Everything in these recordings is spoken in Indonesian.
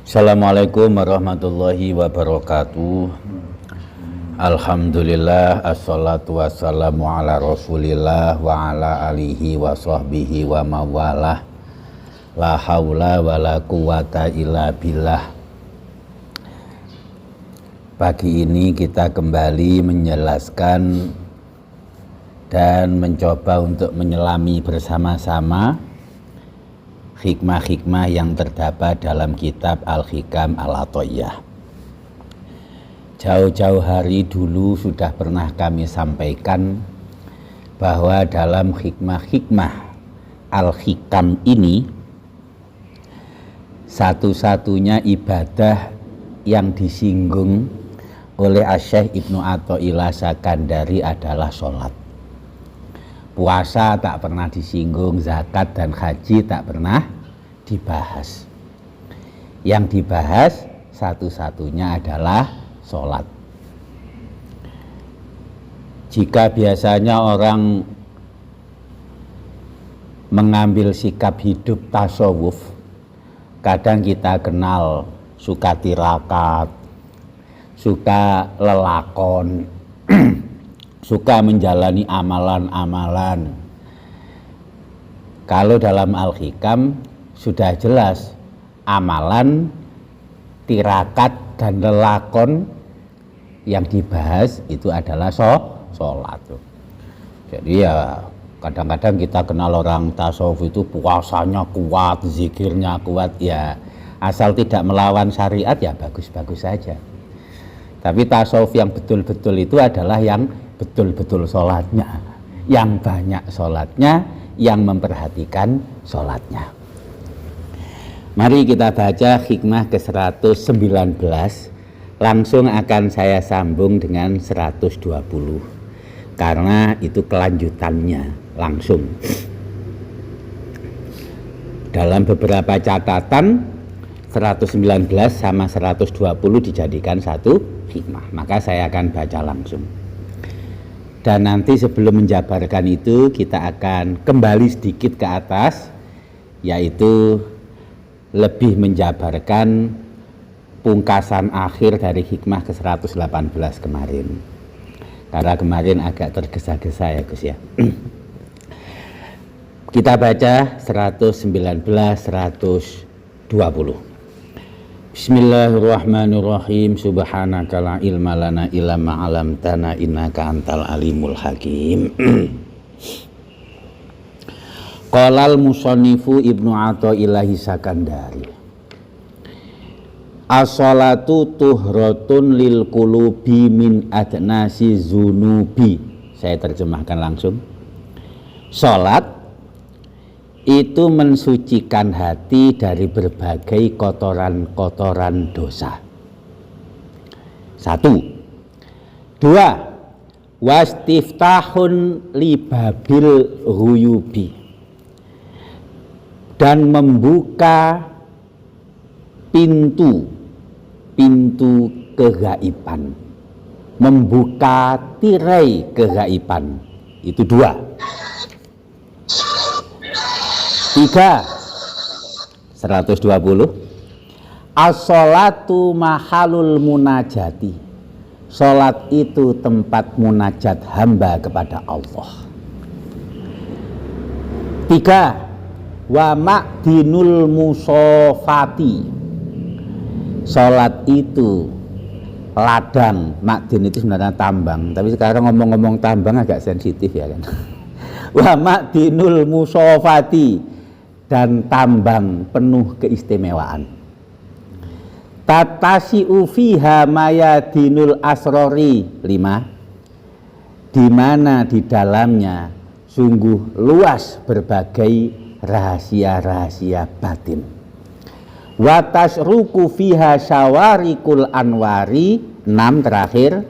Assalamualaikum warahmatullahi wabarakatuh. Alhamdulillah, assalatu wassalamu ala rasulillah wa ala alihi wa sahbihi wa mawalah. La hawla wa la quwata illa billah. Pagi ini kita kembali menjelaskan dan mencoba untuk menyelami bersama-sama hikmah-hikmah yang terdapat dalam kitab Al-Hikam Al-Athaiyah. Jauh-jauh hari dulu sudah pernah kami sampaikan bahwa dalam hikmah-hikmah Al-Hikam ini satu-satunya ibadah yang disinggung oleh Asy-Syaikh Ibnu Athaillah Sakandari adalah sholat. Puasa tak pernah disinggung, zakat dan haji tak pernah dibahas. Yang dibahas satu-satunya adalah sholat. Jika biasanya orang mengambil sikap hidup tasawuf, kadang kita kenal suka tirakat, suka lelakon, suka menjalani amalan-amalan. Kalau dalam Al-Hikam sudah jelas amalan, tirakat dan lelakon yang dibahas itu adalah sholat. Jadi ya kadang-kadang kita kenal orang tasawuf itu puasanya kuat, zikirnya kuat, ya asal tidak melawan syariat ya bagus-bagus saja. Tapi tasawuf yang betul-betul itu adalah yang betul-betul sholatnya, yang banyak sholatnya, yang memperhatikan sholatnya. Mari kita baca hikmah ke-119, langsung akan saya sambung dengan 120 karena itu kelanjutannya langsung. Dalam beberapa catatan 119 sama 120 dijadikan satu hikmah, maka saya akan baca langsung. Dan nanti sebelum menjabarkan itu kita akan kembali sedikit ke atas, yaitu lebih menjabarkan pungkasan akhir dari hikmah ke-118 kemarin. Karena kemarin agak tergesa-gesa ya Gus ya. Kita baca 119, 120. Bismillahirrahmanirrahim. Subhanaka la ilma lana illa ma 'allamtana innaka antal alimul hakim. Qalal musannifu Ibnu Athaillah Sakandari. As-salatu tuhratun lil qulubi min adnasi zunubi. Saya terjemahkan langsung. Salat itu mensucikan hati dari berbagai kotoran-kotoran dosa. 1. 2. Wastiftahun libabil ghuyubi, dan membuka pintu kegaiban, membuka tirai kegaiban. Itu 2. 3. 120. As-sholatu mahalul munajati. Sholat itu tempat munajat hamba kepada Allah. 3. Wa ma'dinul musofati. Sholat itu ladang. Ma'din itu sebenarnya tambang, tapi sekarang ngomong-ngomong tambang agak sensitif ya kan. Wa ma'dinul musofati, dan tambang penuh keistimewaan. Tatasi'u fiha mayadinul asrori. 5. Di mana di dalamnya sungguh luas berbagai rahasia-rahasia batin. Wa tasruku fiha syawarikul anwari. 6 terakhir.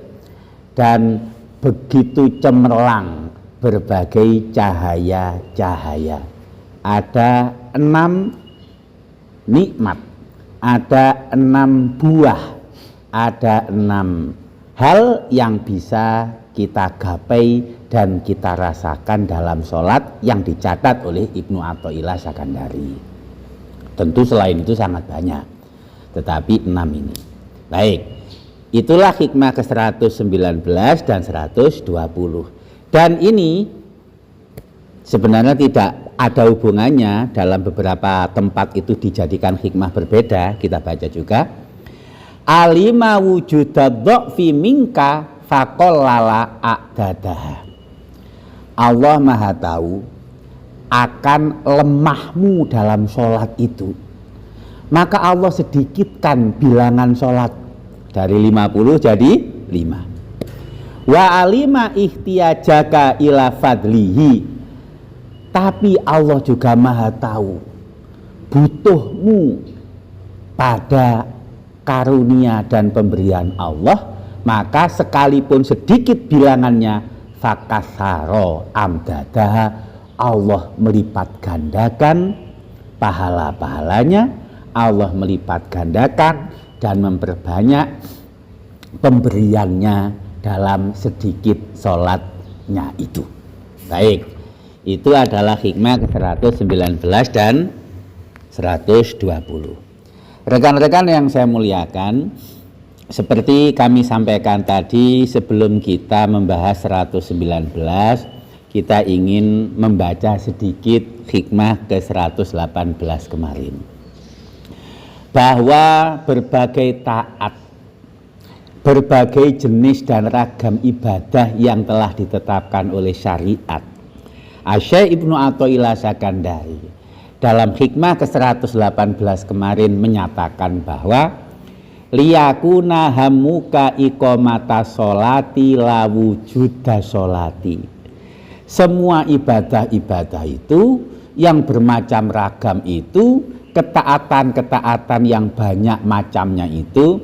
Dan begitu cemerlang berbagai cahaya-cahaya. Ada 6 nikmat, ada 6 buah, ada 6 hal yang bisa kita gapai dan kita rasakan dalam sholat yang dicatat oleh Ibnu Athaillah Sakandari. Tentu selain itu sangat banyak, tetapi 6 ini. Baik, itulah hikmah ke-119 dan 120. Dan ini sebenarnya tidak ada hubungannya, dalam beberapa tempat itu dijadikan hikmah berbeda. Kita baca juga, alima wujudadh-dha'fi minka faqallala a'dadaha. Allah Maha tahu akan lemahmu dalam sholat itu, maka Allah sedikitkan bilangan sholat dari 50 jadi 5. Wa alima ihtiyajaka ila fadlihi, tapi Allah juga Maha tahu butuhmu pada karunia dan pemberian Allah, maka sekalipun sedikit bilangannya, fakasaro amdadah, Allah melipat gandakan pahala-pahalanya, Allah melipat gandakan dan memperbanyak pemberiannya dalam sedikit sholatnya itu. Baik, itu adalah hikmah ke-119 dan 120. Rekan-rekan yang saya muliakan, seperti kami sampaikan tadi, sebelum kita membahas 119, kita ingin membaca sedikit hikmah ke-118 kemarin. Bahwa berbagai taat, berbagai jenis dan ragam ibadah yang telah ditetapkan oleh syariat, Asy-Syaikh Ibnu Athaillah Sakandari dalam hikmah ke-118 kemarin menyatakan bahwa liyakuna hamuka iqamata sholati la wujuda sholati. Semua ibadah-ibadah itu yang bermacam ragam itu, ketaatan-ketaatan yang banyak macamnya itu,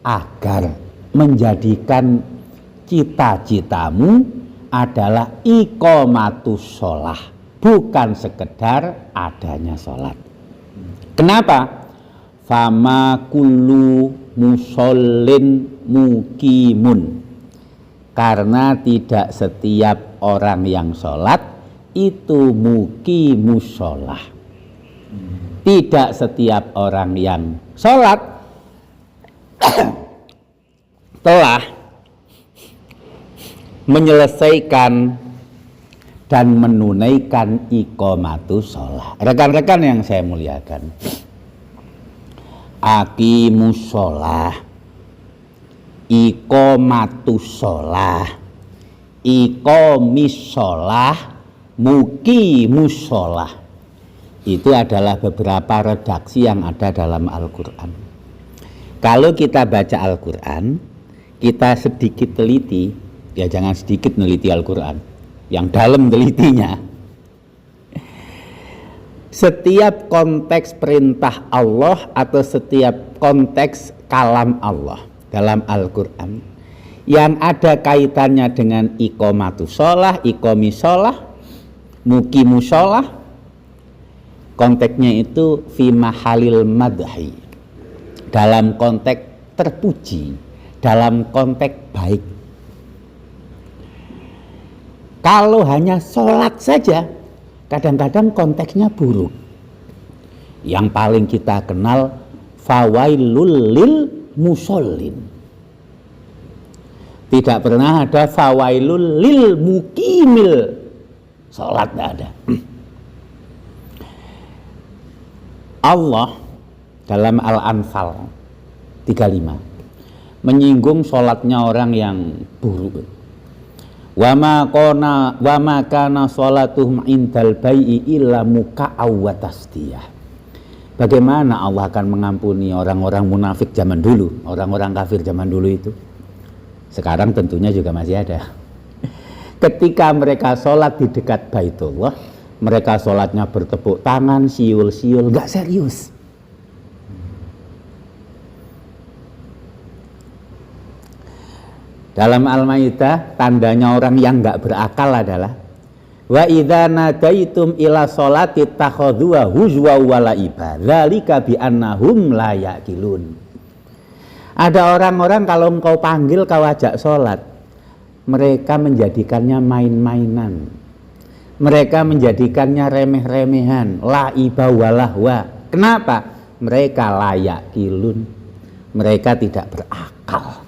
agar menjadikan cita-citamu adalah iqamatus sholah, bukan sekedar adanya sholat. Kenapa? Fama kullu musollin mukimun, karena tidak setiap orang yang sholat itu muqimus sholah. Tidak setiap orang yang sholat telah menyelesaikan dan menunaikan iqamatus sholah. Rekan-rekan yang saya muliakan, aqimus sholah, iqamatus sholah, iqamis sholah, muqimus sholah, itu adalah beberapa redaksi yang ada dalam Al-Quran. Kalau kita baca Al-Quran, kita sedikit teliti, ya jangan sedikit neliti Al-Quran, yang dalam telitinya, setiap konteks perintah Allah atau setiap konteks kalam Allah dalam Al-Quran yang ada kaitannya dengan iqamatus sholah, iqamis sholah, muqimus sholah, konteksnya itu fi mahalil madhi, dalam konteks terpuji, dalam konteks baik. Kalau hanya sholat saja, kadang-kadang konteksnya buruk. Yang paling kita kenal, fawailul lil musollin. Tidak pernah ada fawailul lil mukimil. Sholat tidak ada. Allah dalam Al-Anfal 35 menyinggung sholatnya orang yang buruk. Wa ma kana sholatuhum indal bai'i illa muka'aw wa tasdiyah. Bagaimana Allah akan mengampuni orang-orang munafik zaman dulu, orang-orang kafir zaman dulu itu? Sekarang tentunya juga masih ada. Ketika mereka sholat di dekat Baitullah, mereka sholatnya bertepuk tangan, siul-siul, gak serius. Dalam Al-Maidah, tandanya orang yang gak berakal adalah wa idza nadaitum ila sholati takhadhuha huzwa wa laiba dzalika bi annahum la yaqilun. Ada orang-orang kalau engkau panggil, kau ajak sholat, mereka menjadikannya main-mainan, mereka menjadikannya remeh-remehan, laiba walahwa. Kenapa? mereka layak kilun, mereka tidak berakal.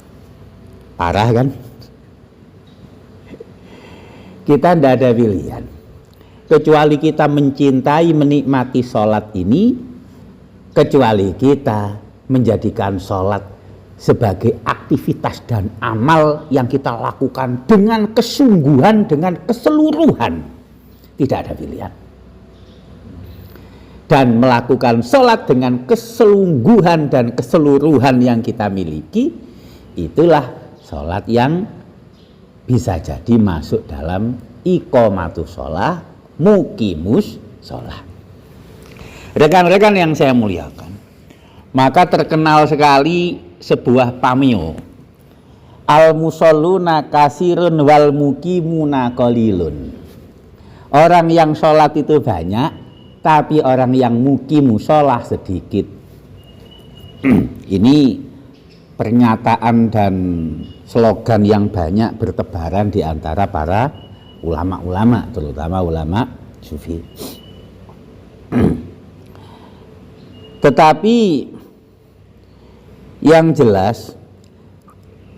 Parah kan? Kita tidak ada pilihan kecuali kita mencintai, menikmati sholat ini, kecuali kita menjadikan sholat sebagai aktivitas dan amal yang kita lakukan dengan kesungguhan, dengan keseluruhan. Tidak ada pilihan. Dan melakukan sholat dengan kesungguhan dan keseluruhan yang kita miliki, itulah sholat yang bisa jadi masuk dalam iqamatus sholah, muqimus sholah. Rekan-rekan yang saya muliakan, maka terkenal sekali sebuah pameo, al-musalluna kasirun wal muqimuna qalilun. Orang yang sholat itu banyak, tapi orang yang muqimu sholah sedikit. Ini pernyataan dan slogan yang banyak bertebaran di antara para ulama-ulama, terutama ulama sufi. Tetapi yang jelas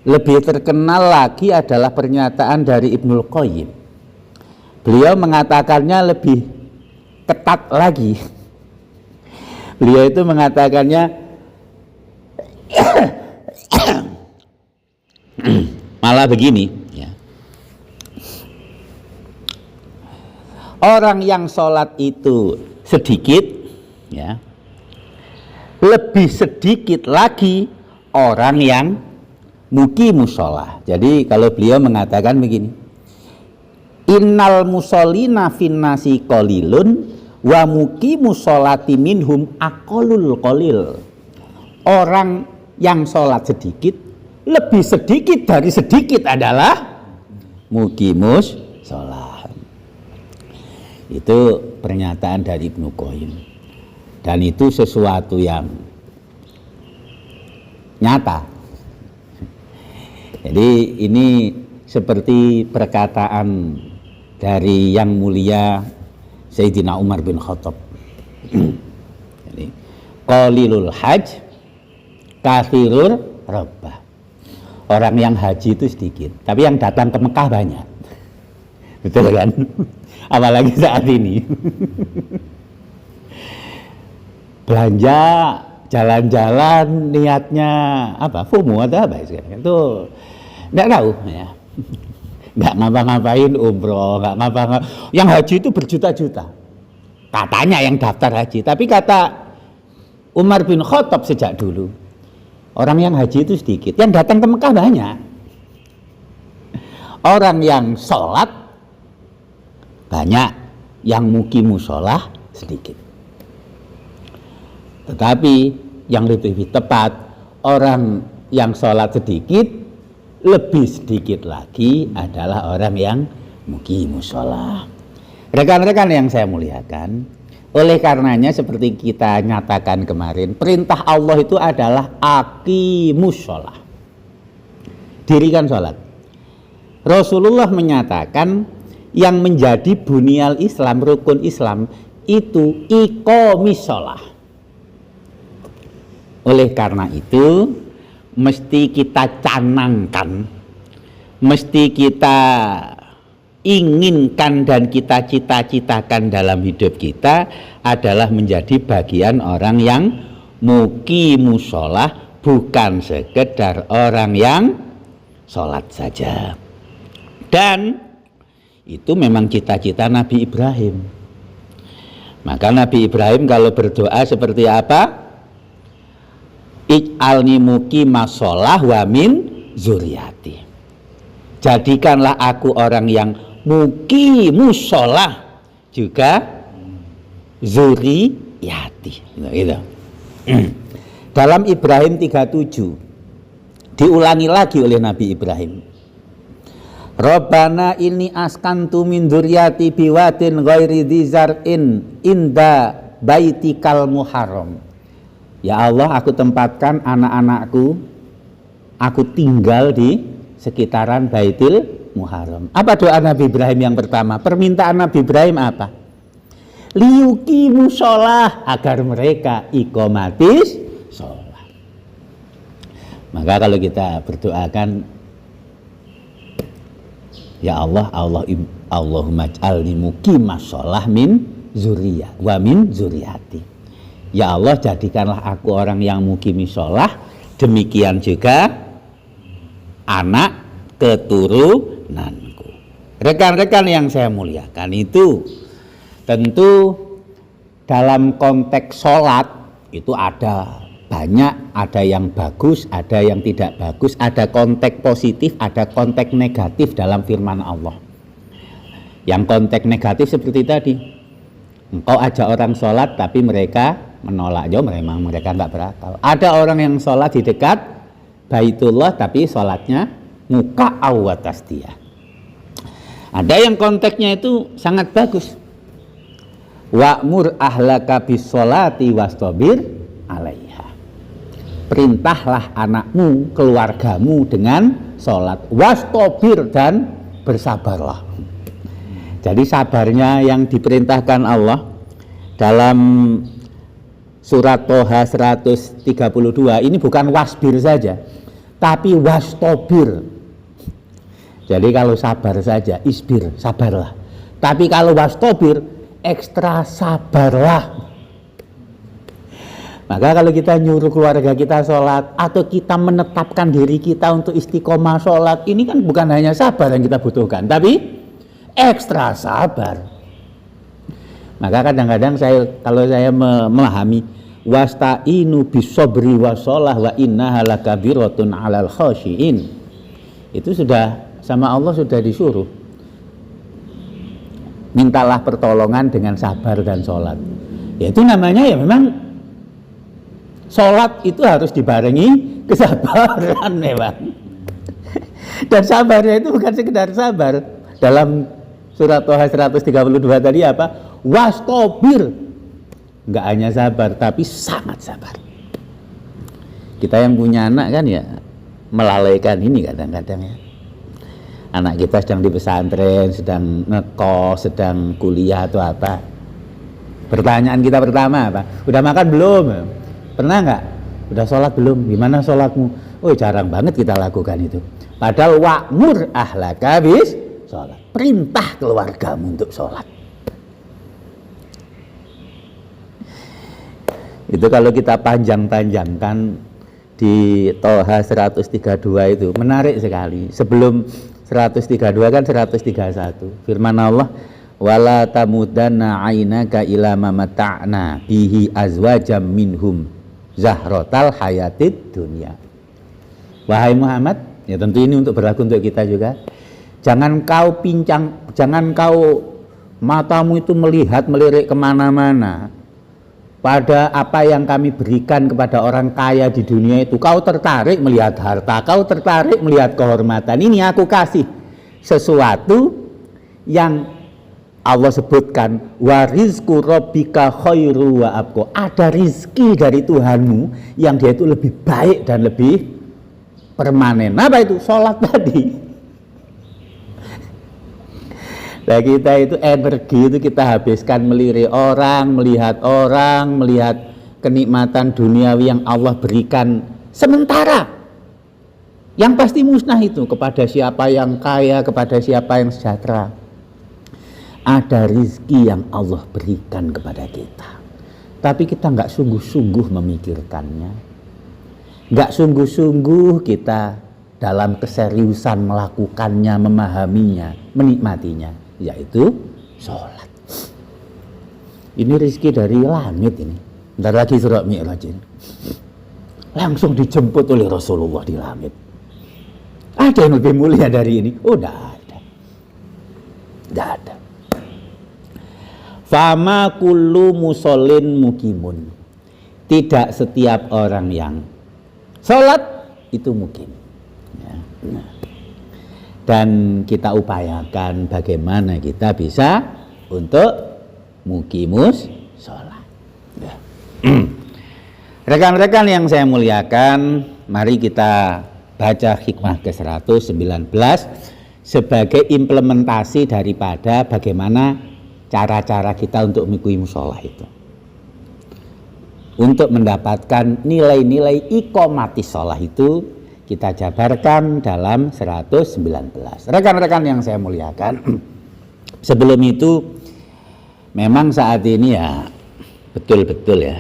lebih terkenal lagi adalah pernyataan dari Ibnul Qayyim. Beliau mengatakannya lebih ketat lagi. Beliau itu mengatakannya malah begini ya. Orang yang sholat itu sedikit ya, lebih sedikit lagi orang yang muqimus sholah. Jadi kalau beliau mengatakan begini, innal musallina finnasi qalilun wa muqimus sholati minhum aqallul qalil. Orang yang sholat sedikit, lebih sedikit dari sedikit adalah muqimus sholat. Itu pernyataan dari Ibnu Qayyim, dan itu sesuatu yang nyata. Jadi ini seperti perkataan dari yang mulia Sayyidina Umar bin Khattab. Jadi qalilul hajj kathirur rabbah. Orang yang haji itu sedikit, tapi yang datang ke Mekah banyak. Betul kan? Apalagi saat ini. Belanja, jalan-jalan, niatnya apa? FOMO atau apa sekarang? Itu enggak tahu ya. Enggak ngapa-ngapain umroh, enggak ngapa-ngapain. Yang haji itu berjuta-juta. Katanya yang daftar haji, tapi kata Umar bin Khattab sejak dulu, orang yang haji itu sedikit, yang datang ke Mekah banyak. Orang yang sholat banyak, yang muqimus sholah sedikit. Tetapi yang lebih tepat, orang yang sholat sedikit, lebih sedikit lagi adalah orang yang muqimus sholah. Rekan-rekan yang saya muliakan, oleh karenanya seperti kita nyatakan kemarin, perintah Allah itu adalah aqimus sholah, dirikan sholat. Rasulullah menyatakan yang menjadi bunyal Islam, rukun Islam itu iqamis sholah. Oleh karena itu mesti kita canangkan, mesti kita inginkan dan kita cita-citakan dalam hidup kita adalah menjadi bagian orang yang muqimus sholah, bukan sekedar orang yang sholat saja. Dan itu memang cita-cita Nabi Ibrahim. Maka Nabi Ibrahim kalau berdoa seperti apa? Ij'alni muqimas sholah wa min zuriyati. Jadikanlah aku orang yang muqimus sholah juga zuriyati. Gitu. Dalam Ibrahim 37 diulangi lagi oleh Nabi Ibrahim. Rabbana inni askantu min dzurriyyati biwadin ghairi dzar'in inda baitikal muharram. Ya Allah, aku tempatkan anak-anakku, aku tinggal di sekitaran Baitul Muharram. Apa doa Nabi Ibrahim yang pertama? Permintaan Nabi Ibrahim apa? liyuqimu sholah, agar mereka iqomatis sholat. Maka kalau kita berdoakan, ya Allah, Allahumma ij'alni muqimas sholah min zuriyah wa min zuriyati. Ya Allah, jadikanlah aku orang yang mukimi sholah, demikian juga anak keturunanku. Rekan-rekan yang saya muliakan, itu tentu dalam konteks sholat itu ada banyak, ada yang bagus, ada yang tidak bagus, ada konteks positif, ada konteks negatif dalam firman Allah. Yang konteks negatif seperti tadi, engkau ajak orang sholat tapi mereka menolak, memang mereka nggak berakal. Ada orang yang sholat di dekat Baitullah tapi sholatnya muka awatas dia. Ada yang konteksnya itu sangat bagus. Wa'mur ahlaka bis sholati wastabir alaiha. Perintahlah anakmu, keluargamu dengan sholat, wastabir, dan bersabarlah. Jadi sabarnya yang diperintahkan Allah dalam surat Toha 132 ini bukan wasbir saja, tapi wastabir. Jadi kalau sabar saja, isbir, sabarlah. Tapi kalau wastabir, ekstra sabarlah. Maka kalau kita nyuruh keluarga kita sholat, atau kita menetapkan diri kita untuk istiqomah sholat, ini kan bukan hanya sabar yang kita butuhkan, tapi ekstra sabar. Maka kadang-kadang kalau saya memahami wasta'inu bisobri washolah wa innaha lakabiratun 'alal khashiin, itu sudah sama Allah sudah disuruh, mintalah pertolongan dengan sabar dan sholat. Ya itu namanya ya memang sholat itu harus dibarengi kesabaran memang. Dan sabarnya itu bukan sekedar sabar. Dalam surat Toha 132 tadi apa? Wastabir. Enggak hanya sabar tapi sangat sabar. Kita yang punya anak kan ya melalaikan ini kadang-kadang ya. Anak kita sedang di pesantren, sedang ngekos, sedang kuliah atau apa. Pertanyaan kita pertama apa? Udah makan belum? Pernah nggak? Udah sholat belum? Gimana sholatmu? Oh jarang banget kita lakukan itu. Padahal wa'mur ahlaka bis sholat. Perintah keluargamu untuk sholat. Itu kalau kita panjang-panjangkan di Toha 132 itu menarik sekali. Sebelum 132 kan 131. Firman Allah, wala tamudanna ainaka ila ma mata'na bihi azwajam minhum zahrotal hayatid dunya. Wahai Muhammad, ya tentu ini untuk berlaku untuk kita juga. Jangan kau pincang, jangan kau matamu itu melirik kemana-mana pada apa yang kami berikan kepada orang kaya di dunia itu. Kau tertarik melihat harta, kau tertarik melihat kehormatan. Ini aku kasih sesuatu yang Allah sebutkan, wa rizqu rabbika khairu wa abqa. Ada rizki dari Tuhanmu yang dia itu lebih baik dan lebih permanen. Apa itu? Sholat tadi. Nah kita itu energi itu kita habiskan melirik orang, melihat kenikmatan duniawi yang Allah berikan sementara. Yang pasti musnah itu kepada siapa yang kaya, kepada siapa yang sejahtera. Ada rizki yang Allah berikan kepada kita. Tapi kita nggak sungguh-sungguh memikirkannya. Nggak sungguh-sungguh kita dalam keseriusan melakukannya, memahaminya, menikmatinya. Yaitu sholat. Ini rezeki dari langit ini. Bentar lagi surat Mi'raj ini. Langsung dijemput oleh Rasulullah di langit. Ada yang lebih mulia dari ini? Oh, tidak ada. Tidak ada. Fama kullu musallin mukimun. Tidak setiap orang yang sholat itu mukim. Ya. Nah. Dan kita upayakan bagaimana kita bisa untuk mukimus sholat. Ya. Rekan-rekan yang saya muliakan, mari kita baca hikmah ke-119 sebagai implementasi daripada bagaimana cara-cara kita untuk mengikuti musola itu. Untuk mendapatkan nilai-nilai iqamati sholah itu kita jabarkan dalam 119. Rekan-rekan yang saya muliakan, sebelum itu memang saat ini ya betul-betul ya,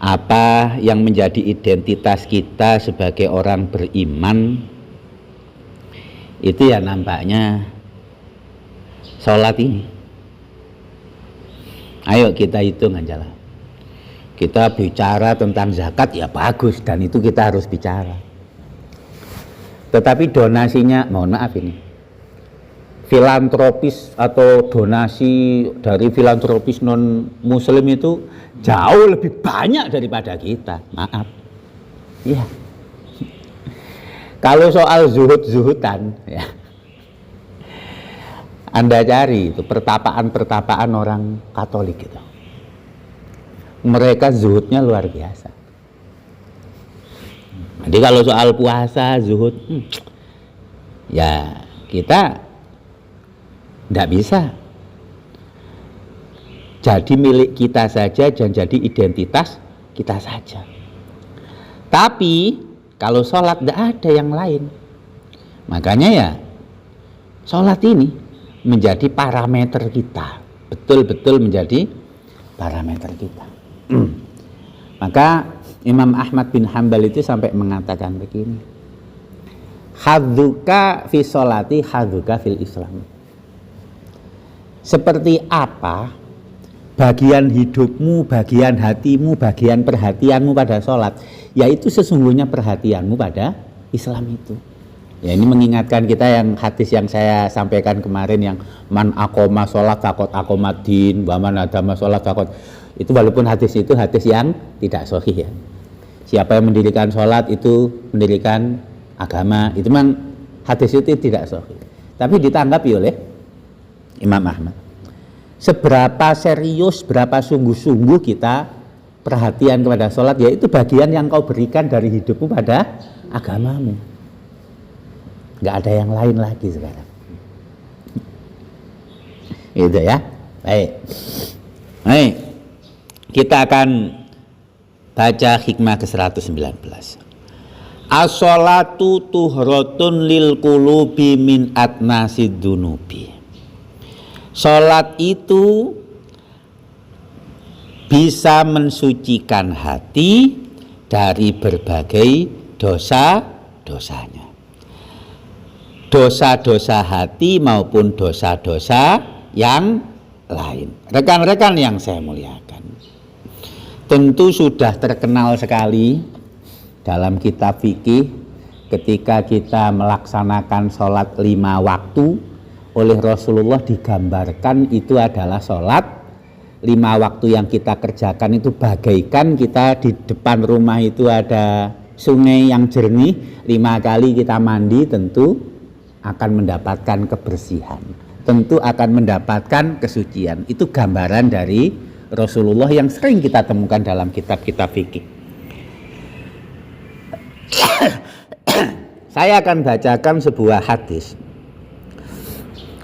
apa yang menjadi identitas kita sebagai orang beriman itu ya nampaknya sholat ini. Ayo kita hitung aja lah. Kita bicara tentang zakat ya bagus, dan itu kita harus bicara. Tetapi donasinya, mohon maaf ini, filantropis atau donasi dari filantropis non muslim itu jauh lebih banyak daripada kita. Maaf. Ya. Kalau soal zuhud-zuhudan ya, Anda cari itu pertapaan-pertapaan orang Katolik gitu. Mereka zuhudnya luar biasa. Jadi kalau soal puasa, zuhud, ya kita tidak bisa jadi milik kita saja dan jadi identitas kita saja. Tapi kalau sholat tidak ada yang lain. Makanya ya sholat ini menjadi parameter kita, betul-betul menjadi parameter kita. Maka Imam Ahmad bin Hanbal itu sampai mengatakan begini, hadzuka fi sholati hadzuka fil Islam. Seperti apa bagian hidupmu, bagian hatimu, bagian perhatianmu pada sholat, yaitu sesungguhnya perhatianmu pada Islam itu. Ya, ini mengingatkan kita yang hadis yang saya sampaikan kemarin, yang man aqoma sholat takot aqomadin, wa man adama sholat takot. Itu walaupun hadis itu hadis yang tidak sahih ya. Siapa yang mendirikan sholat itu mendirikan agama. Itu memang hadis itu tidak sahih. Tapi ditanggapi oleh Imam Ahmad. Seberapa serius, berapa sungguh-sungguh kita perhatian kepada sholat, yaitu bagian yang kau berikan dari hidupmu pada agamamu. Nggak ada yang lain lagi sekarang. Itu ya. Baik. Baik. Kita akan baca hikmah ke-119. As-sholatu tuhratun lil qulubi min atnasid dunubi. Sholat itu bisa mensucikan hati dari berbagai dosa-dosanya. Dosa-dosa hati maupun dosa-dosa yang lain. Rekan-rekan yang saya muliakan, tentu sudah terkenal sekali dalam kitab fikih ketika kita melaksanakan sholat 5 waktu oleh Rasulullah digambarkan itu adalah sholat 5 waktu yang kita kerjakan itu bagaikan kita di depan rumah itu ada sungai yang jernih, 5 kali kita mandi tentu akan mendapatkan kebersihan, tentu akan mendapatkan kesucian. Itu gambaran dari Rasulullah yang sering kita temukan dalam kitab-kitab fikih. Saya akan bacakan sebuah hadis.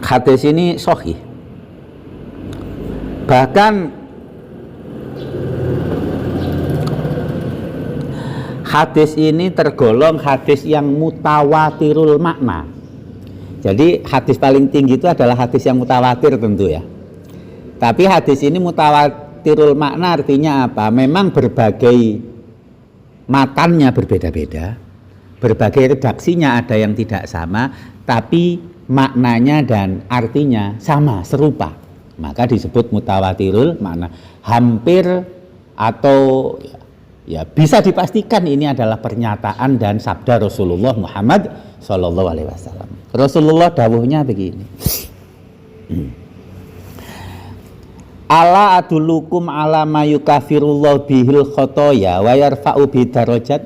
Hadis ini sahih. Bahkan hadis ini tergolong hadis yang mutawatirul makna. Jadi hadis paling tinggi itu adalah hadis yang mutawatir tentu ya. Tapi hadis ini mutawatirul makna artinya apa? Memang berbagai matannya berbeda-beda, berbagai redaksinya ada yang tidak sama, tapi maknanya dan artinya sama, serupa. Maka disebut mutawatirul makna. Hampir atau ya bisa dipastikan ini adalah pernyataan dan sabda Rasulullah Muhammad Sallallahu Alaihi Wasallam. Rasulullah dawuhnya begini. Ala adulukum ala mayukafirullah bihil khotoya wa yarfa'u bidarajat.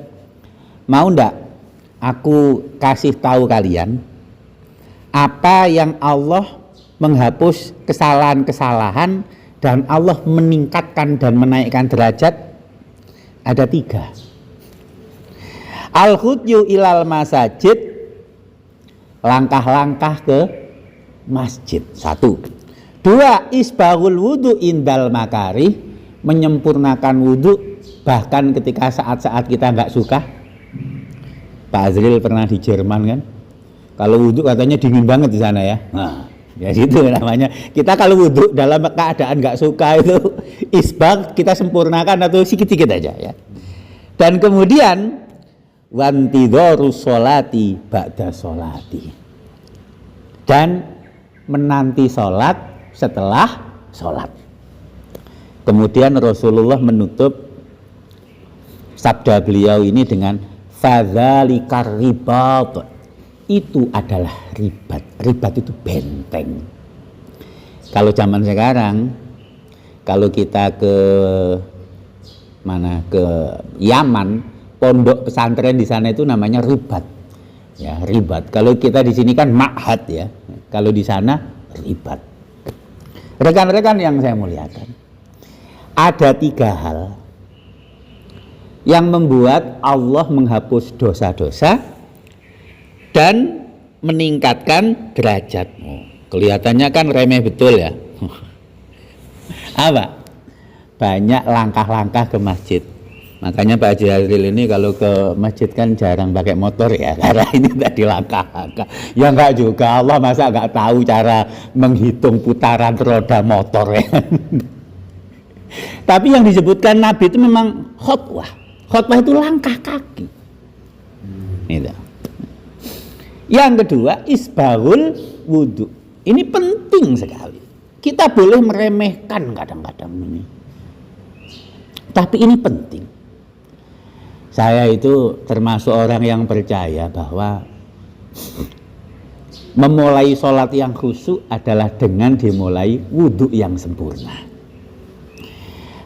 Mau ndak aku kasih tahu kalian apa yang Allah menghapus kesalahan-kesalahan dan Allah meningkatkan dan menaikkan derajat? Ada 3. Al-khudyu ilal masajid, langkah-langkah ke masjid. 1. 2, isbaghul wudu indal makarih, menyempurnakan wudu bahkan ketika saat-saat kita nggak suka. Pak Azril pernah di Jerman kan, kalau wudu katanya dingin banget di sana ya. Nah, ya gitu namanya. Kita kalau wudu dalam keadaan nggak suka itu isbagh kita sempurnakan atau sedikit-sedikit aja ya. Dan kemudian wantidharu sholati ba'da sholati, dan menanti sholat setelah sholat. Kemudian Rasulullah menutup sabda beliau ini dengan fadzalikar ribat, itu adalah ribat. Ribat itu benteng. Kalau zaman sekarang, kalau kita ke mana, ke Yaman, pondok pesantren di sana itu namanya ribat. Ya, ribat. Kalau kita di sini kan ma'had ya. Kalau di sana ribat. Rekan-rekan yang saya muliakan, ada 3 hal yang membuat Allah menghapus dosa-dosa dan meningkatkan derajatmu. Kelihatannya kan remeh betul ya. Apa? Banyak langkah-langkah ke masjid. Makanya Pak Haji Azril ini kalau ke masjid kan jarang pakai motor ya, karena ini tadi langkah-langkah. Ya enggak juga, Allah masa enggak tahu cara menghitung putaran roda motor ya. Tapi yang disebutkan Nabi itu memang khutbah. Khutbah itu langkah kaki. Itu. Yang kedua, isbaghul wudu. Ini penting sekali. Kita boleh meremehkan kadang-kadang ini, tapi ini penting. Saya itu termasuk orang yang percaya bahwa memulai sholat yang khusyuk adalah dengan dimulai wudu yang sempurna.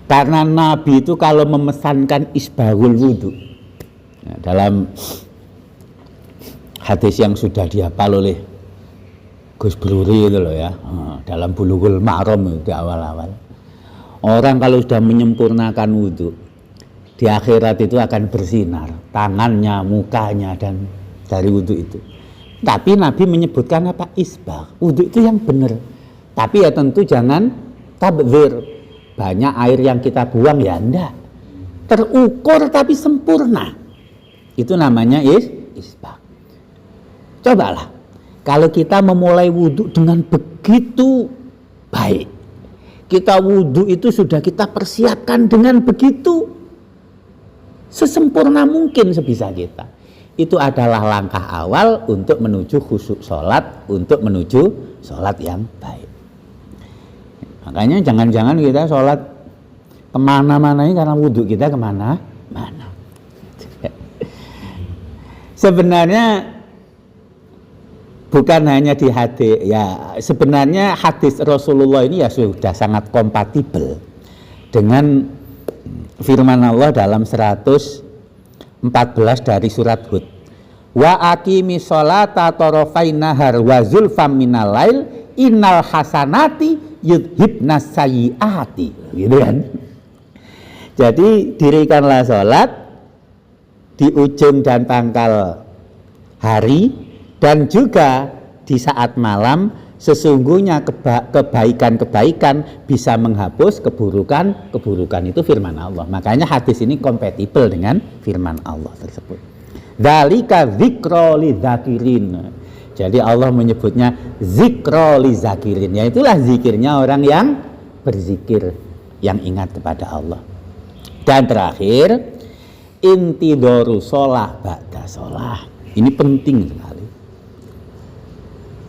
Karena Nabi itu kalau memesankan isbaghul wudu, ya, dalam hadis yang sudah dihafal oleh Gus Bruri itu loh ya, dalam Bulughul Maram di awal-awal, orang kalau sudah menyempurnakan wudu, di akhirat itu akan bersinar tangannya, mukanya, dan dari wudu itu. Tapi Nabi menyebutkan apa? Isbagh. Wudu itu yang benar. Tapi ya tentu jangan tabdzir. Banyak air yang kita buang ya enggak. Terukur tapi sempurna. Itu namanya isbagh. Cobalah. Kalau kita memulai wudu dengan begitu baik. Kita wudu itu sudah kita persiapkan dengan begitu sesempurna mungkin sebisa kita. Itu adalah langkah awal untuk menuju khusyuk sholat, untuk menuju sholat yang baik. Makanya jangan-jangan kita sholat kemana-mana ini karena wudhu kita kemana-mana. Sebenarnya bukan hanya di hadis, ya sebenarnya hadis Rasulullah ini ya sudah sangat kompatibel dengan firman Allah dalam 114 dari surat Hud. Wa aqimi sholata tarafain nahar wa zulfam minal lail innal hasanati yudhibnas sayyiati, gitu kan. Jadi dirikanlah sholat di ujung dan pangkal hari dan juga di saat malam, sesungguhnya kebaikan-kebaikan bisa menghapus keburukan-keburukan. Itu firman Allah. Makanya hadis ini kompatibel dengan firman Allah tersebut. Dzalika dzikra lidzakirin. Jadi Allah menyebutnya zikra lidzakirin. Ya itulah zikirnya orang yang berzikir, yang ingat kepada Allah. Dan terakhir, intidharu sholah ba'da sholah. Ini penting sekali.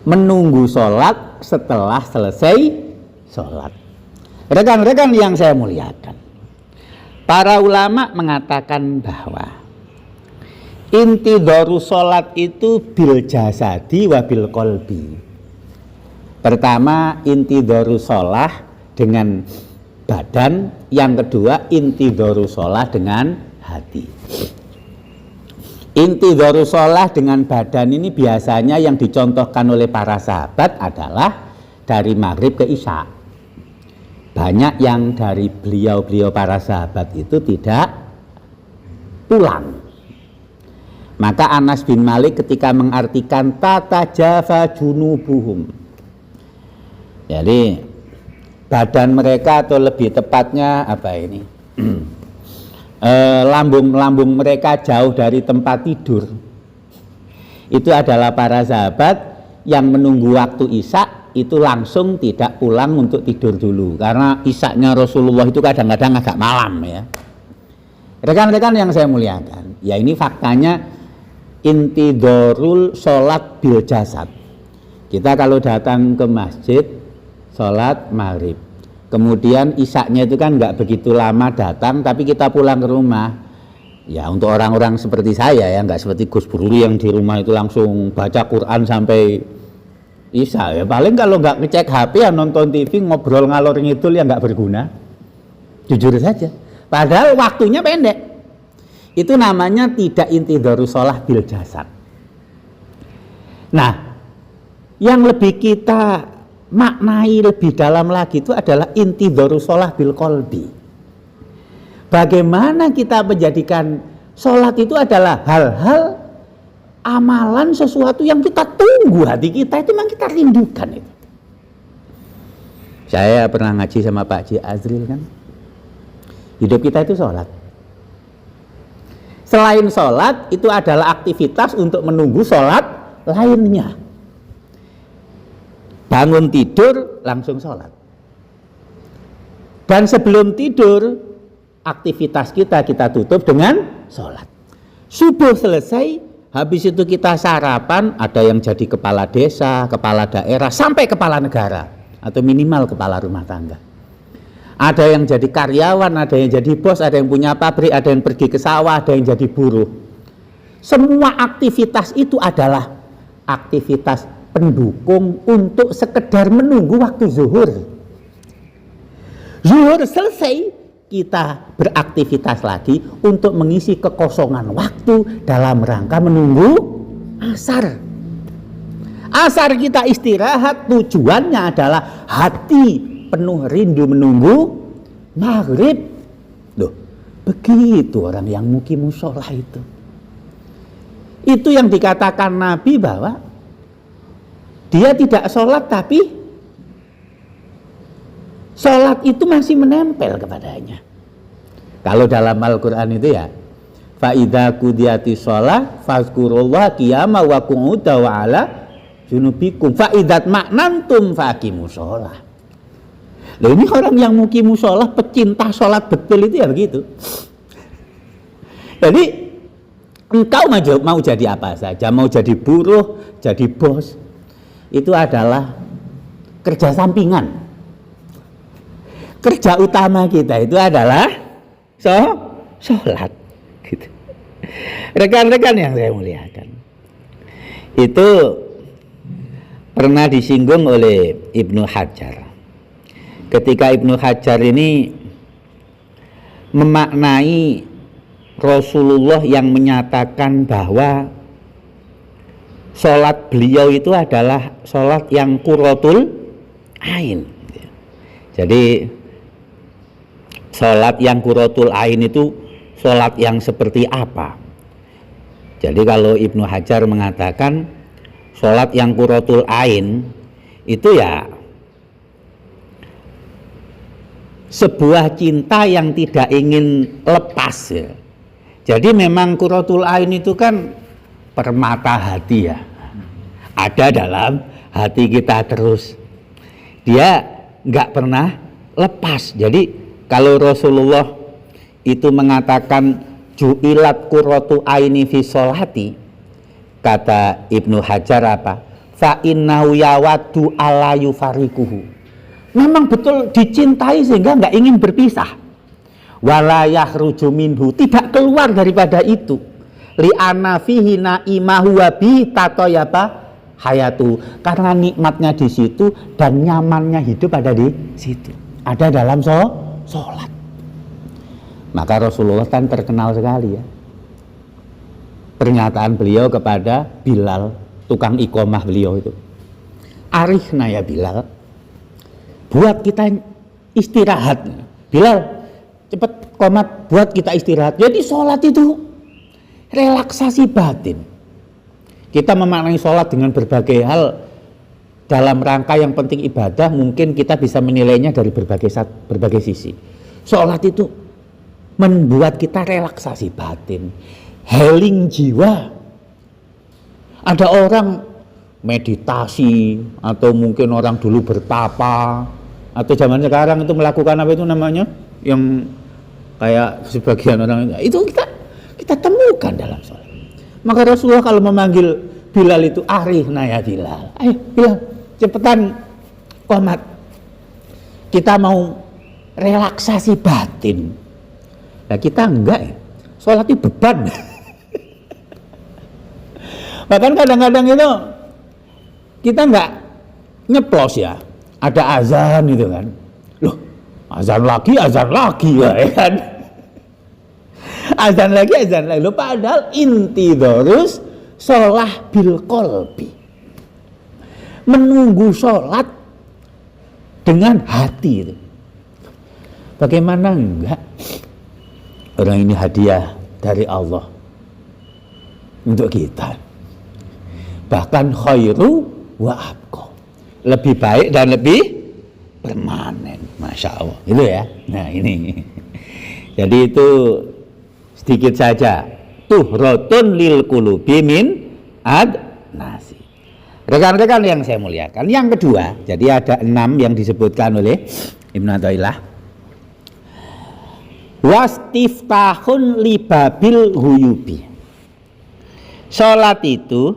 Menunggu sholat setelah selesai sholat. Rekan-rekan yang saya muliakan, para ulama mengatakan bahwa intidharu sholat itu bil jasadi wa bil qalbi. Pertama, intidharu sholat dengan badan. Yang kedua, intidharu sholat dengan hati. Intidharu sholat dengan badan ini biasanya yang dicontohkan oleh para sahabat adalah dari maghrib ke isya. Banyak yang dari beliau-beliau para sahabat itu tidak pulang. Maka Anas bin Malik ketika mengartikan tata jafa junubuhum, jadi badan mereka, atau lebih tepatnya apa ini, lambung mereka jauh dari tempat tidur. Itu adalah para sahabat yang menunggu waktu isya itu langsung tidak pulang untuk tidur dulu, karena isyaknya Rasulullah itu kadang-kadang agak malam ya. Rekan-rekan yang saya muliakan, ya ini faktanya intidorul sholat bil jasad. Kita kalau datang ke masjid sholat maghrib, kemudian isyaknya itu kan nggak begitu lama datang, tapi kita pulang ke rumah. Ya untuk orang-orang seperti saya ya, nggak seperti Gus Bruli yang di rumah itu langsung baca Quran sampai isya. Ya paling kalau nggak ngecek HP ya nonton TV, ngobrol ngalor ngidul yang nggak berguna. Jujur saja. Padahal waktunya pendek. Itu namanya tidak intidharus shalah bil jasad. Nah, yang lebih kita maknai lebih dalam lagi itu adalah intidharus shalah bil qalbi. Bagaimana kita menjadikan sholat itu adalah hal-hal amalan, sesuatu yang kita tunggu, hati kita itu memang kita rindukan itu. Saya pernah ngaji sama Pak Ji Azril kan, hidup kita itu sholat. Selain sholat itu adalah aktivitas untuk menunggu sholat lainnya. Bangun tidur langsung sholat. Dan sebelum tidur aktivitas kita tutup dengan sholat. Subuh selesai, habis itu kita sarapan, ada yang jadi kepala desa, kepala daerah, sampai kepala negara, atau minimal kepala rumah tangga. Ada yang jadi karyawan, ada yang jadi bos, ada yang punya pabrik, ada yang pergi ke sawah, ada yang jadi buruh. Semua aktivitas itu adalah aktivitas pendukung untuk sekedar menunggu waktu zuhur. Zuhur selesai, kita beraktivitas lagi untuk mengisi kekosongan waktu dalam rangka menunggu asar. Asar kita istirahat, tujuannya adalah hati penuh rindu menunggu maghrib. Loh, begitu orang yang mukim sholat itu. Itu yang dikatakan Nabi bahwa dia tidak sholat, tapi sholat itu masih menempel kepadanya. Kalau dalam Al-Quran itu ya, fa'idha kudiyati sholat fazkurullah qiyama wa qu'uda wa ala junubikum fa'idat maknantum faqimu sholat. Loh, ini orang yang mukimu sholat, pecinta sholat betul itu ya begitu. Jadi engkau mau jadi apa saja, mau jadi buruh, jadi bos, itu adalah kerja sampingan. Kerja utama kita itu adalah sholat gitu. Rekan-rekan yang saya muliakan, itu pernah disinggung oleh Ibnu Hajar ketika Ibnu Hajar ini memaknai Rasulullah yang menyatakan bahwa sholat beliau itu adalah sholat yang qurratul ain. Jadi sholat yang qurratul ain itu sholat yang seperti apa? Jadi kalau Ibnu Hajar mengatakan sholat yang qurratul ain itu ya sebuah cinta yang tidak ingin lepas ya. Jadi memang qurratul ain itu kan permata hati ya, ada dalam hati kita terus, dia nggak pernah lepas. Jadi kalau Rasulullah itu mengatakan ju'ilat qurratu aini fi sholati, kata Ibnu Hajar apa? Fa innahu yawaddu ala yufarikuhu. Memang betul dicintai sehingga nggak ingin berpisah. Wala yakhruju minhu, tidak keluar daripada itu. Li'anna fihi na'imahu wa bi tatoyaba hayatu, karena nikmatnya di situ dan nyamannya hidup ada di situ, ada dalam sholat. Maka Rasulullah kan terkenal sekali ya, pernyataan beliau kepada Bilal, tukang iqomah beliau itu, arihna ya Bilal, buat kita istirahat. Bilal, cepat qomat, buat kita istirahat. Jadi sholat itu relaksasi batin. Kita memaknai sholat dengan berbagai hal dalam rangka yang penting ibadah, mungkin kita bisa menilainya dari berbagai sisi. Sholat itu membuat kita relaksasi batin, healing jiwa. Ada orang meditasi, atau mungkin orang dulu bertapa, atau zaman sekarang itu melakukan apa itu namanya, yang kayak sebagian orang itu kita temukan dalam sholat. Maka Rasulullah kalau memanggil Bilal itu, arihna ya Bilal, ayo Bilal cepetan qomat, kita mau relaksasi batin. Nah kita enggak ya, sholat itu beban. Bahkan kadang-kadang itu kita enggak nyeplos ya, ada azan gitu kan, loh azan lagi ya kan, azan lagi loh, padahal inti terus sholah bil qalbi, menunggu sholat dengan hati itu. Bagaimana enggak, orang ini hadiah dari Allah untuk kita, bahkan khairu wa abqa, lebih baik dan lebih permanen, masya Allah itu ya. Nah ini jadi itu sedikit saja tuhrotun lil qulubi min ad nasi. Rekan-rekan yang saya muliakan, yang kedua, jadi ada 6 yang disebutkan oleh Ibnu Athaillah. Wastiftahun libabil huyubi, sholat itu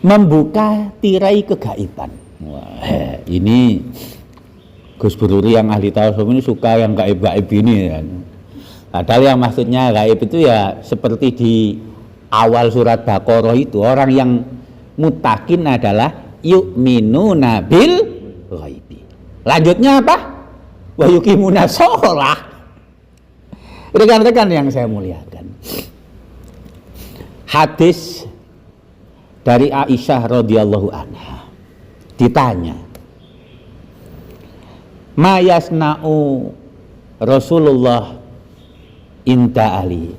membuka tirai kegaiban. Wah, ini Gus Bururi yang ahli tasawuf ini suka yang gaib-gaib ini kan. Padahal yang maksudnya gaib itu ya seperti di awal surat Baqarah itu, orang yang mutakin adalah yu'minuna bil ghaibi. Lanjutnya apa? Wa yuqimuna shalah. Rekan-rekan yang saya muliakan, hadis dari Aisyah radhiyallahu anha ditanya, ma yasna'u Rasulullah inda ali.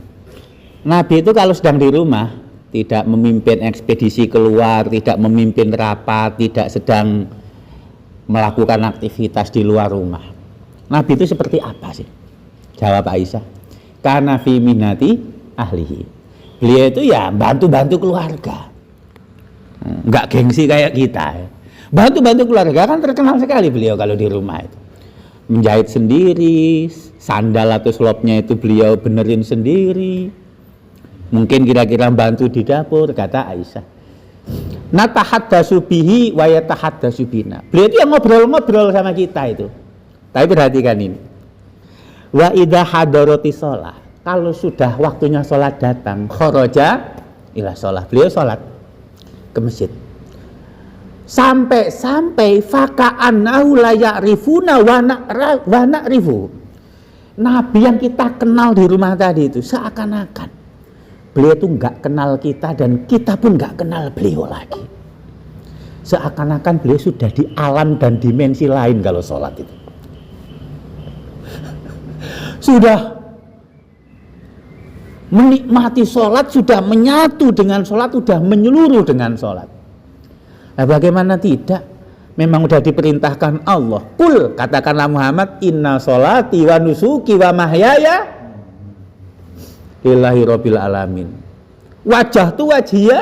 Nabi itu kalau sedang di rumah tidak memimpin ekspedisi keluar, tidak memimpin rapat, tidak sedang melakukan aktivitas di luar rumah. Nabi itu seperti apa sih? Jawab Aisyah, karena fi minati ahlihi. Beliau itu ya bantu-bantu keluarga. Enggak gengsi kayak kita. Bantu-bantu keluarga, kan terkenal sekali beliau kalau di rumah itu. Menjahit sendiri, sandal atau slopnya itu beliau benerin sendiri. Mungkin kira-kira bantu di dapur, kata Aisyah. Natahaddatsu bihi wa yatahaddatsu bina. Beliau itu yang ngobrol-ngobrol sama kita itu. Tapi perhatikan ini. Wa idza hadarati shalah, kalau sudah waktunya sholat datang, kharaja ila shalah, beliau sholat ke masjid. Sampai faka'annahu la ya'rifuna wa na'rifu. Nabi yang kita kenal di rumah tadi itu seakan-akan beliau itu enggak kenal kita dan kita pun enggak kenal beliau lagi. Seakan-akan beliau sudah di alam dan dimensi lain kalau sholat itu. Sudah menikmati sholat, sudah menyatu dengan sholat, sudah menyeluruh dengan sholat. Nah bagaimana tidak? Memang sudah diperintahkan Allah. Kul, katakanlah Muhammad, inna sholati wa nusuki wa mahyaya lillahi rabbil alamin. Wajah tu wajhiya,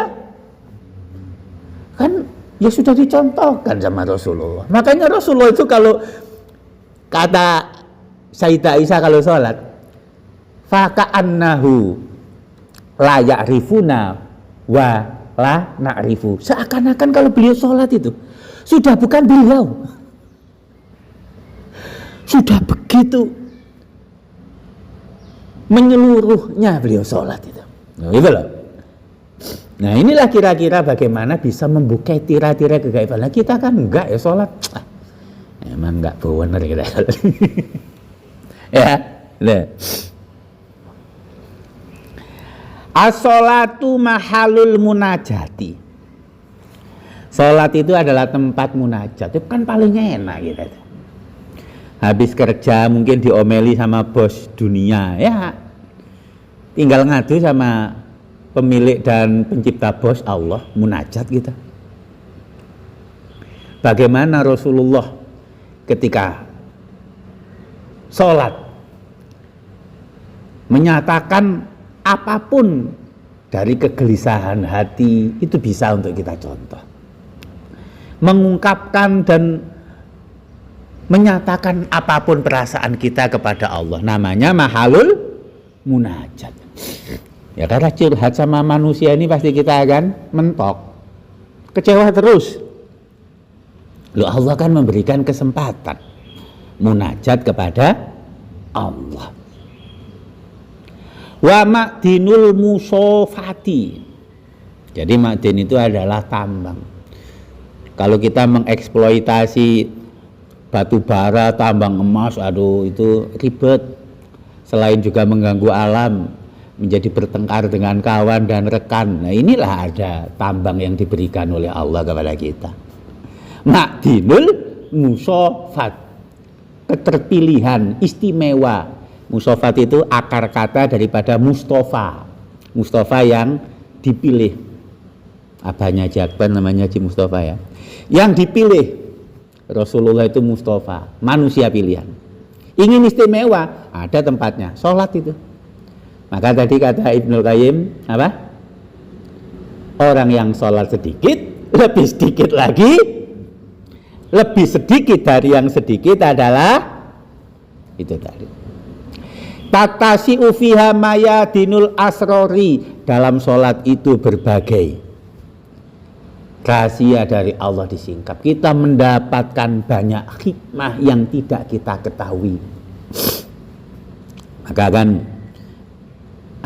kan ya sudah dicontohkan sama Rasulullah. Makanya Rasulullah itu kalau kata Sayyidah Aisyah kalau sholat, faka'annahu la ya'rifuna wa la na'rifu. Seakan-akan kalau beliau sholat itu sudah bukan beliau, sudah begitu menyeluruhnya beliau sholat itu. Nah, itu loh. Nah inilah kira-kira bagaimana bisa membuka tirai-tirai kegaiban. Nah, kita kan enggak ya sholat, emang enggak bener kita. Ya, nah. As-sholatu mahalul munajati. Sholat itu adalah tempat munajat. Itu kan paling enak gitu. Habis kerja mungkin diomeli sama bos dunia, ya tinggal ngadu sama pemilik dan pencipta bos Allah, munajat kita. Bagaimana Rasulullah ketika sholat menyatakan apapun dari kegelisahan hati, itu bisa untuk kita contoh. Mengungkapkan dan menyatakan apapun perasaan kita kepada Allah, namanya mahalul munajat. Ya karena curhat sama manusia ini pasti kita akan mentok, kecewa terus. Loh, Allah kan memberikan kesempatan munajat kepada Allah. Wa ma'dinul musofati. Jadi ma'din itu adalah tambang. Kalau kita mengeksploitasi batu bara, tambang emas, aduh itu ribet. Selain juga mengganggu alam, menjadi bertengkar dengan kawan dan rekan. Nah inilah ada tambang yang diberikan oleh Allah kepada kita. Ma'dinul musofat, keterpilihan, istimewa. Musofat itu akar kata daripada Mustafa. Mustafa yang dipilih. Abahnya Jakban namanya Haji Mustafa ya. Yang dipilih. Rasulullah itu Mustafa, manusia pilihan. Ingin istimewa, ada tempatnya, sholat itu. Maka tadi kata Ibnul Qayyim, apa? Orang yang sholat sedikit, lebih sedikit lagi, lebih sedikit dari yang sedikit adalah itu tadi. Tatasi'u fiha mayadinul asrori, dalam sholat itu berbagai rahasia dari Allah disingkap. Kita mendapatkan banyak hikmah yang tidak kita ketahui. Maka kan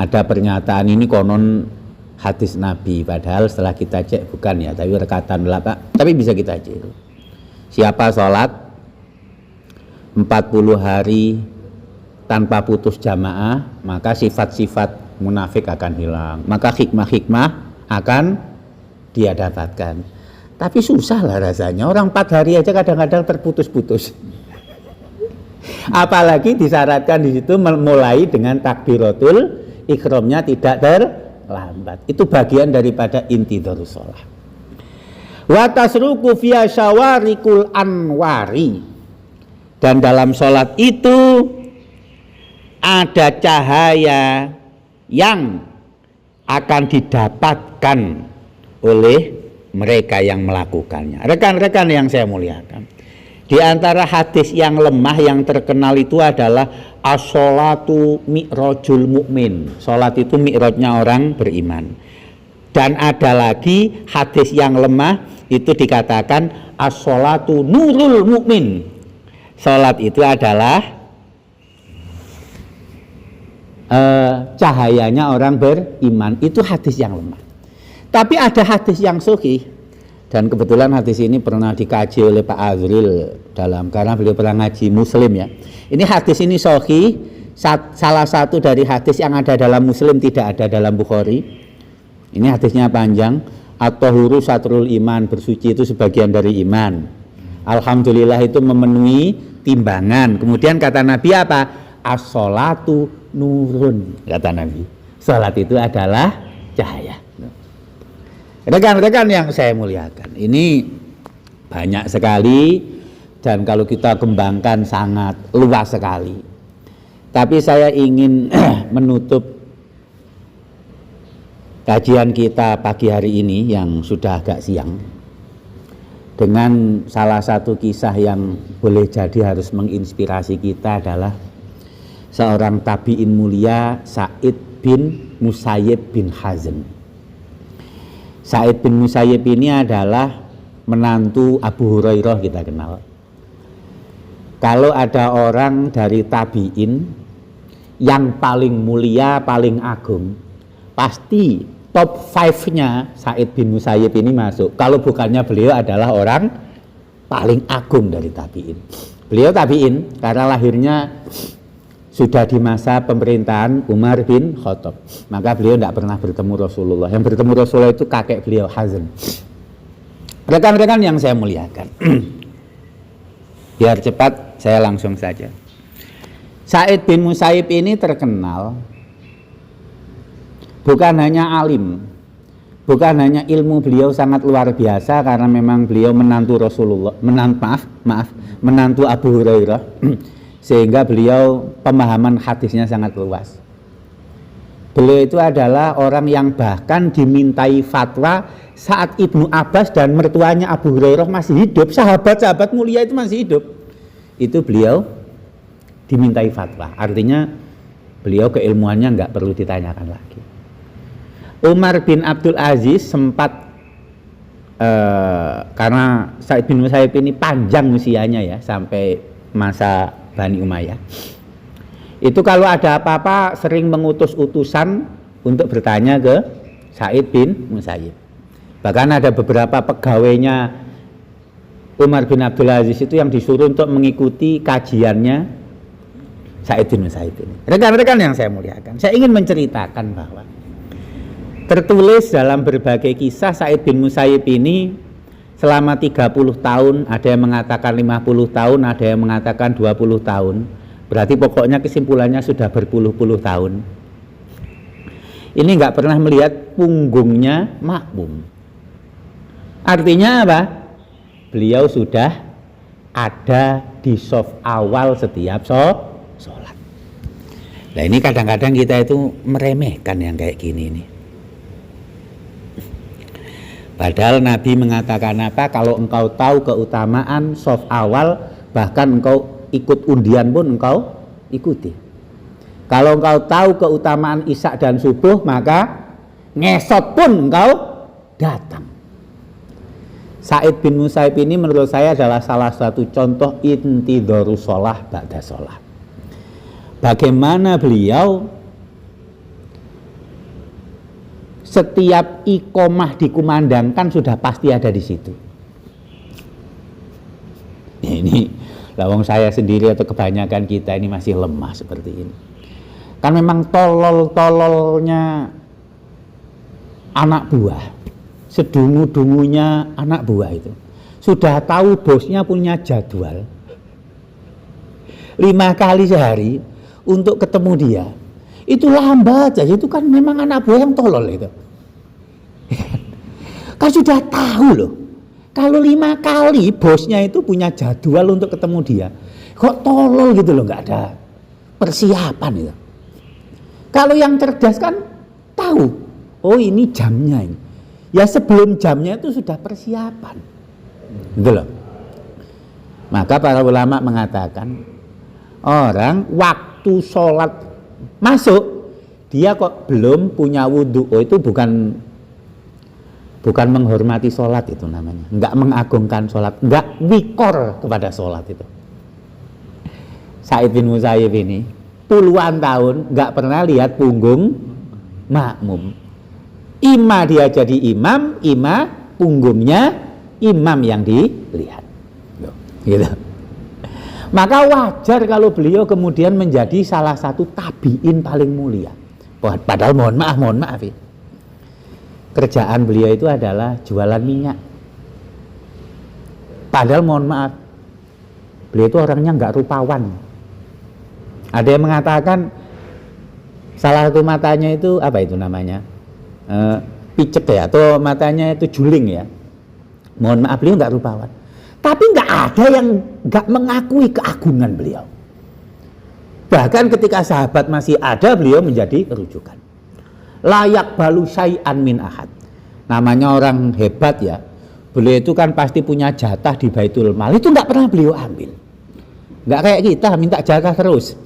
ada pernyataan ini konon hadis Nabi, padahal setelah kita cek bukan ya, tapi rekatan belakang, tapi bisa kita cek. Siapa sholat 40 hari tanpa putus jamaah, maka sifat-sifat munafik akan hilang, maka hikmah-hikmah akan dia dapatkan. Tapi susah lah rasanya, orang 4 hari aja kadang-kadang terputus-putus. Apalagi disyaratkan di situ mulai dengan takbiratul ikhramnya tidak terlambat. Itu bagian daripada intidharus shalah. Wa tasruku fiya syawarikul anwari, dan dalam sholat itu ada cahaya yang akan didapatkan oleh mereka yang melakukannya. Rekan-rekan yang saya muliakan, di antara hadis yang lemah yang terkenal itu adalah as-sholatu mi'rajul mu'min. Sholat itu mi'rajnya orang beriman. Dan ada lagi hadis yang lemah itu dikatakan as-sholatu nurul mu'min. Sholat itu adalah cahayanya orang beriman. Itu hadis yang lemah. Tapi ada hadis yang sahih, dan kebetulan hadis ini pernah dikaji oleh Pak Azril karena beliau pernah ngaji Muslim ya. Ini hadis ini sahih, salah satu dari hadis yang ada dalam Muslim, tidak ada dalam Bukhari. Ini hadisnya panjang. At-tahuru satrul iman, bersuci itu sebagian dari iman. Alhamdulillah itu memenuhi timbangan. Kemudian kata Nabi apa? As-sholatu nurun, kata Nabi. Salat itu adalah cahaya. Rekan-rekan yang saya muliakan, ini banyak sekali dan kalau kita kembangkan sangat luas sekali. Tapi saya ingin menutup kajian kita pagi hari ini yang sudah agak siang dengan salah satu kisah yang boleh jadi harus menginspirasi kita, adalah seorang tabi'in mulia, Sa'id bin Musayyib bin Hazm. Sa'id bin Musayyib ini adalah menantu Abu Hurairah, kita kenal. Kalau ada orang dari tabi'in yang paling mulia, paling agung, pasti top 5-nya Sa'id bin Musayyib ini masuk. Kalau bukannya beliau adalah orang paling agung dari tabi'in. Beliau tabi'in karena lahirnya sudah di masa pemerintahan Umar bin Khattab. Maka beliau tidak pernah bertemu Rasulullah. Yang bertemu Rasulullah itu kakek beliau, Hazm. Rekan-rekan yang saya muliakan, biar cepat saya langsung saja. Sa'id bin Musayyib ini terkenal bukan hanya alim, bukan hanya ilmu beliau sangat luar biasa karena memang beliau menantu Rasulullah, menantu Abu Hurairah, sehingga beliau pemahaman hadisnya sangat luas. Beliau itu adalah orang yang bahkan dimintai fatwa saat Ibnu Abbas dan mertuanya Abu Hurairah masih hidup, sahabat-sahabat mulia itu masih hidup. Itu beliau dimintai fatwa, artinya beliau keilmuannya nggak perlu ditanyakan lagi. Umar bin Abdul Aziz sempat karena Sa'id bin Musayyib ini panjang usianya ya sampai masa Bani Umayyah, itu kalau ada apa-apa sering mengutus utusan untuk bertanya ke Sa'id bin Musayyib. Bahkan ada beberapa pegawainya Umar bin Abdul Aziz itu yang disuruh untuk mengikuti kajiannya Sa'id bin Musayyib ini. Rekan-rekan yang saya muliakan, saya ingin menceritakan bahwa tertulis dalam berbagai kisah Sa'id bin Musayyib ini selama 30 tahun, ada yang mengatakan 50 tahun, ada yang mengatakan 20 tahun. Berarti pokoknya kesimpulannya sudah berpuluh-puluh tahun. Ini nggak pernah melihat punggungnya makmum. Artinya apa? Beliau sudah ada di shaf awal setiap sholat. Nah ini kadang-kadang kita itu meremehkan yang kayak gini nih. Padahal Nabi mengatakan apa? Kalau engkau tahu keutamaan shaf awal, bahkan engkau ikut undian pun engkau ikuti. Kalau engkau tahu keutamaan isya dan subuh, maka ngesot pun engkau datang. Sa'id bin Musayyib ini menurut saya adalah salah satu contoh intidharus shalah ba'da shalah. Bagaimana beliau setiap iqomah dikumandangkan sudah pasti ada di situ. Ini lawang saya sendiri atau kebanyakan kita ini masih lemah seperti ini. Kan memang tolol-tololnya anak buah, sedungu-dungunya anak buah itu sudah tahu bosnya punya jadwal 5 kali sehari untuk ketemu dia. Itu lambat aja, itu kan memang anak buah yang tolol itu. Kan sudah tahu loh, kalau 5 kali bosnya itu punya jadwal untuk ketemu dia, kok tolol gitu loh, nggak ada persiapan itu. Kalau yang cerdas kan tahu, oh ini jamnya ini. Ya sebelum jamnya itu sudah persiapan, gitu loh. Maka para ulama mengatakan orang waktu sholat masuk dia kok belum punya wudhu, oh itu bukan menghormati sholat itu namanya, enggak mengagungkan sholat, enggak wikor kepada sholat itu. Sa'id bin Musayyib ini puluhan tahun enggak pernah lihat punggung makmum. Ima dia jadi imam, ima punggungnya imam yang dilihat, gitu. Maka wajar kalau beliau kemudian menjadi salah satu tabi'in paling mulia. Padahal mohon maaf ya. Kerjaan beliau itu adalah jualan minyak. Padahal mohon maaf, beliau itu orangnya nggak rupawan. Ada yang mengatakan salah satu matanya itu apa itu namanya, picek ya, atau matanya itu juling ya. Mohon maaf, beliau nggak rupawan. Tapi nggak ada yang nggak mengakui keagungan beliau. Bahkan ketika sahabat masih ada, beliau menjadi rujukan. Layak balu syai'an min ahad. Namanya orang hebat ya. Beliau itu kan pasti punya jatah di Baitul Mal. Itu nggak pernah beliau ambil. Nggak kayak kita minta jatah terus.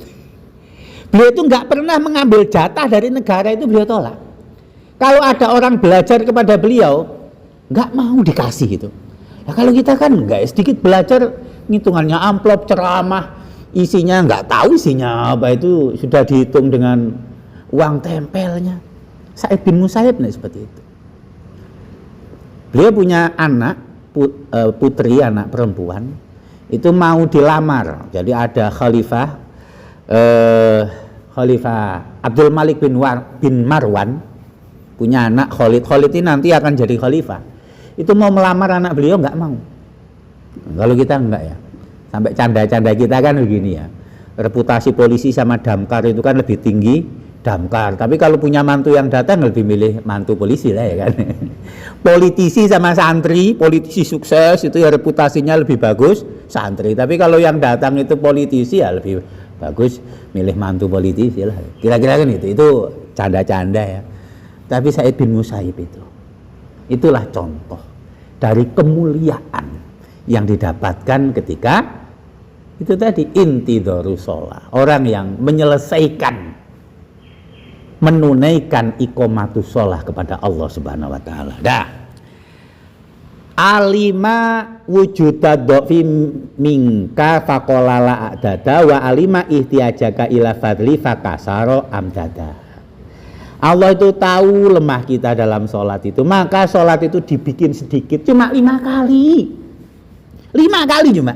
Beliau itu nggak pernah mengambil jatah dari negara, itu beliau tolak. Kalau ada orang belajar kepada beliau, nggak mau dikasih gitu. Nah, kalau kita kan nggak, sedikit belajar, ngitungannya amplop ceramah, isinya nggak tahu isinya apa, itu sudah dihitung dengan uang tempelnya. Sa'id bin Musayyib nih seperti itu. Beliau punya anak putri, anak perempuan itu mau dilamar. Jadi ada khalifah Abdul Malik bin Marwan punya anak Khalid. Khalid ini nanti akan jadi khalifah. Itu mau melamar anak beliau, nggak mau. Kalau kita enggak ya. Sampai canda-canda kita kan begini ya. Reputasi polisi sama damkar itu kan lebih tinggi damkar. Tapi kalau punya mantu yang datang lebih milih mantu polisi lah ya kan. Politisi sama santri, politisi sukses itu ya reputasinya lebih bagus santri. Tapi kalau yang datang itu politisi ya lebih bagus milih mantu politisi lah. Kira-kira kan itu canda-canda ya. Tapi Sa'id bin Musayyib itulah contoh dari kemuliaan yang didapatkan ketika itu tadi intidharus shalah. Orang yang menyelesaikan, menunaikan iqamatus shalah kepada Allah Subhanahu wa taala. Dah. Alima wujuda dhafi minka faqala la adada wa alima ihtiyajaka ila fadli fakasaro amdada. Allah itu tahu lemah kita dalam sholat itu, maka sholat itu dibikin sedikit, cuma 5 kali. 5 kali cuma.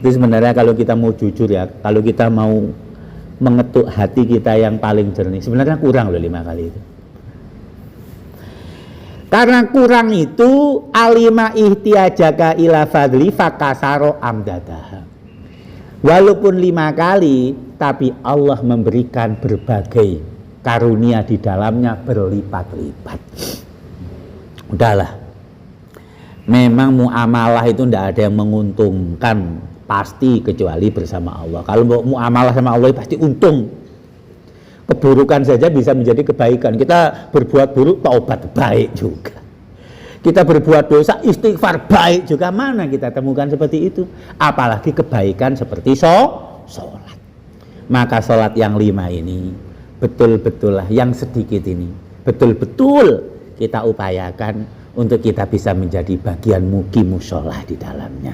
Itu sebenarnya kalau kita mau jujur ya, kalau kita mau mengetuk hati kita yang paling jernih, sebenarnya kurang loh 5 kali itu. Karena kurang itu alima ihtiyajaka ila fadli fakasaro amdadah. Walaupun 5 kali, tapi Allah memberikan berbagai karunia di dalamnya berlipat-lipat. Udahlah. Memang muamalah itu tidak ada yang menguntungkan pasti kecuali bersama Allah. Kalau muamalah sama Allah pasti untung. Keburukan saja bisa menjadi kebaikan. Kita berbuat buruk taubat baik juga. Kita berbuat dosa istighfar baik juga. Mana kita temukan seperti itu? Apalagi kebaikan seperti sholat. Maka sholat yang 5 ini betul-betul lah, yang sedikit ini betul-betul kita upayakan untuk kita bisa menjadi bagian muqimus shalah di dalamnya.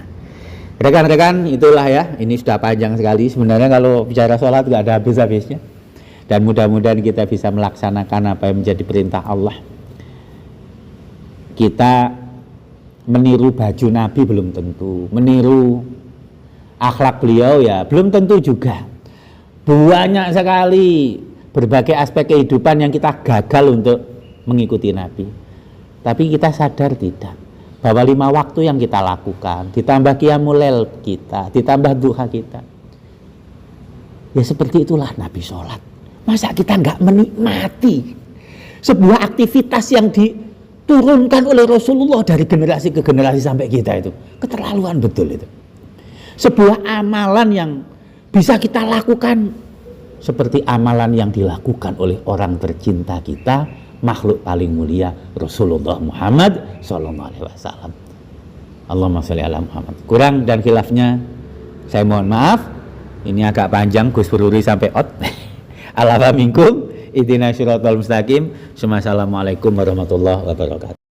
Rekan-rekan, itulah ya, ini sudah panjang sekali sebenarnya kalau bicara sholat nggak ada habis-habisnya. Dan mudah-mudahan kita bisa melaksanakan apa yang menjadi perintah Allah. Kita meniru baju Nabi belum tentu, meniru akhlak beliau ya belum tentu juga. Banyak sekali berbagai aspek kehidupan yang kita gagal untuk mengikuti Nabi. Tapi kita sadar tidak bahwa 5 waktu yang kita lakukan ditambah qiyamul lail kita, ditambah duha kita, ya seperti itulah Nabi sholat. Masa kita nggak menikmati sebuah aktivitas yang diturunkan oleh Rasulullah dari generasi ke generasi sampai kita? Itu keterlaluan betul itu. Sebuah amalan yang bisa kita lakukan seperti amalan yang dilakukan oleh orang tercinta kita, makhluk paling mulia Rasulullah Muhammad sallallahu alaihi wasallam. Allahumma sholli ala Muhammad. Kurang dan khilafnya saya mohon maaf. Ini agak panjang Gus Pururi sampai out. Ala minkum idina syiratal mustaqim. Assalamualaikum warahmatullahi wabarakatuh.